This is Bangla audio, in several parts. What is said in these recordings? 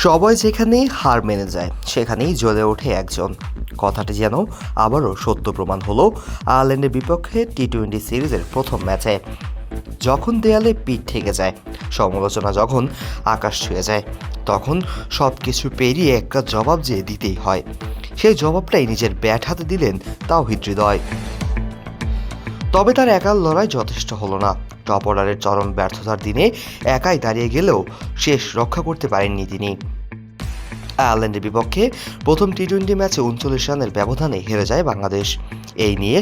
সবাই যেখানেই হার মেনে যায় সেখানেই জ্বলে ওঠে একজন। কথাটি যেন আবারও সত্য প্রমাণ হলো আয়ারল্যান্ডের বিপক্ষে টি-20 সিরিজের প্রথম ম্যাচে। যখন দেয়ালে পিঠ ঠেকে যায়, সমালোচনা যখন আকাশ ছুঁয়ে যায়, তখন সব কিছু পেরিয়ে একটা জবাব যে দিতেই হয়। সেই জবাবটাই নিজের ব্যাট হাতে দিলেন তাওহিদ হৃদয়। তবে তার একার লড়াই যথেষ্ট হলো না। টপ অর্ডারের চরম ব্যর্থতার দিনে একাই দাঁড়িয়ে গেলেও শেষ রক্ষা করতে পারেননি তিনি। আয়ারল্যান্ডের বিপক্ষে প্রথম টি-20 ম্যাচে 39 রানের ব্যবধানে হেরে যায় বাংলাদেশ। এই নিয়ে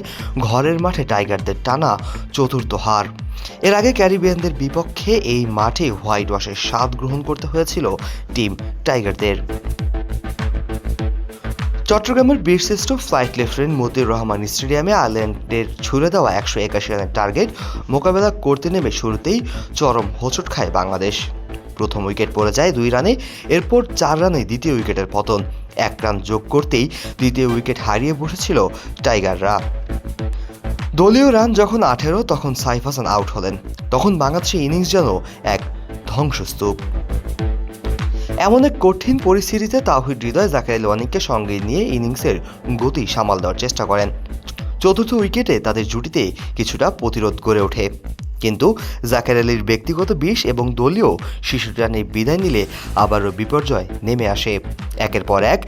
ঘরের মাঠে টাইগারদের টানা চতুর্থ হার। এর আগে ক্যারিবিয়ানদের বিপক্ষে এই মাঠে হোয়াইট ওয়াশের স্বাদ গ্রহণ করতে হয়েছিল টিম টাইগারদের। চট্টগ্রামের বীরশ্রেষ্ঠ ফ্লাইট লেফটেন্যান্ট মতিউর রহমান স্টেডিয়ামে আয়ারল্যান্ডের ছুড়ে দেওয়া 181 রানের টার্গেট মোকাবেলা করতে নেমে শুরুতেই চরম হোঁচট খায় বাংলাদেশ। প্রথম উইকেট পড়ে যায় 2 রানে, এরপর 4 রানে দ্বিতীয় উইকেটের পতন। 1 রান যোগ করতেই দ্বিতীয় উইকেট হারিয়ে বসেছিল টাইগাররা। দলীয় রান যখন 18, তখন সাইফ হাসান আউট হলেন। তখন বাংলাদেশের ইনিংস যেন এক ধ্বংসস্তূপ। এমন এক কঠিন পরিস্থিতিতে তাওহিদ হৃদয় জাকের আলী ওয়ানিকে সঙ্গে নিয়ে ইনিংসের গতি সামাল দেওয়ার চেষ্টা করেন। চতুর্থ উইকেটে তাদের জুটিতে কিছুটা প্রতিরোধ গড়ে ওঠে, কিন্তু জাকের আলীর ব্যক্তিগত 20 এবং দলীয় 66 রানে বিদায় নিলে আবারও বিপর্যয় নেমে আসে। একের পর এক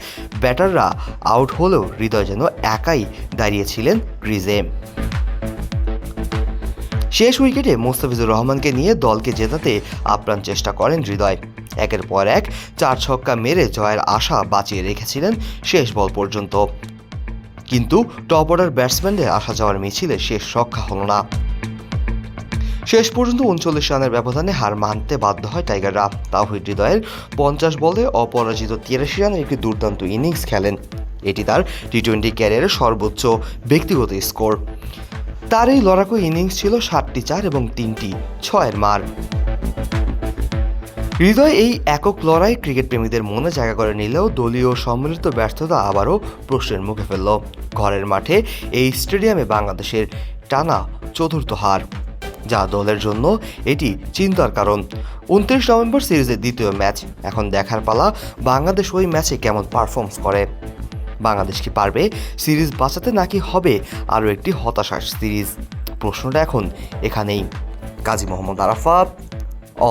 ব্যাটাররা আউট হলেও হৃদয় যেন একাই দাঁড়িয়েছিলেন ক্রিজে। শেষ উইকেটে মোস্তাফিজুর রহমানকে নিয়ে দলকে জেতাতে আপ্রাণ চেষ্টা করেন হৃদয়। একের পর এক 4 ছক্কা মেরে জয়ের আশা বাঁচিয়ে রেখেছিলেন শেষ বল পর্যন্ত, কিন্তু টপ অর্ডার ব্যাটসম্যানদের আসা যাওয়ার মিছিলে শেষ রক্ষা হলো না। শেষ পর্যন্ত 39 রানের ব্যবধানে হার মানতে বাধ্য হয় টাইগাররা। তাওহিদ হৃদয়ের 50 বলে অপরাজিত 83 রানের একটি দুর্দান্ত ইনিংস খেলেন। এটি তার টি-20 ক্যারিয়ারের সর্বোচ্চ ব্যক্তিগত স্কোর। তার এই লড়াকু ইনিংস ছিল 7টি 4 এবং 3টি 6-এর মার। হৃদয় এই একক লড়াই ক্রিকেট প্রেমীদের মনে জায়গা করে নিলেও দলীয় সম্মিলিত ব্যর্থতা আবারও প্রশ্নের মুখে ফেলল। ঘরের মাঠে এই স্টেডিয়ামে বাংলাদেশের টানা চতুর্থ হার, যা দলের জন্য এটি চিন্তার কারণ। 29 নভেম্বর সিরিজের দ্বিতীয় ম্যাচ। এখন দেখার পালা বাংলাদেশ ওই ম্যাচে কেমন পারফর্ম করে। বাংলাদেশ কি পারবে সিরিজ বাঁচাতে, নাকি হবে আরও একটি হতাশার সিরিজ? প্রশ্নটা এখন এখানেই। Kazi Mohammad Arafat,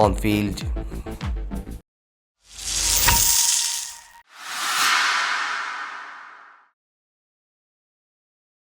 on field.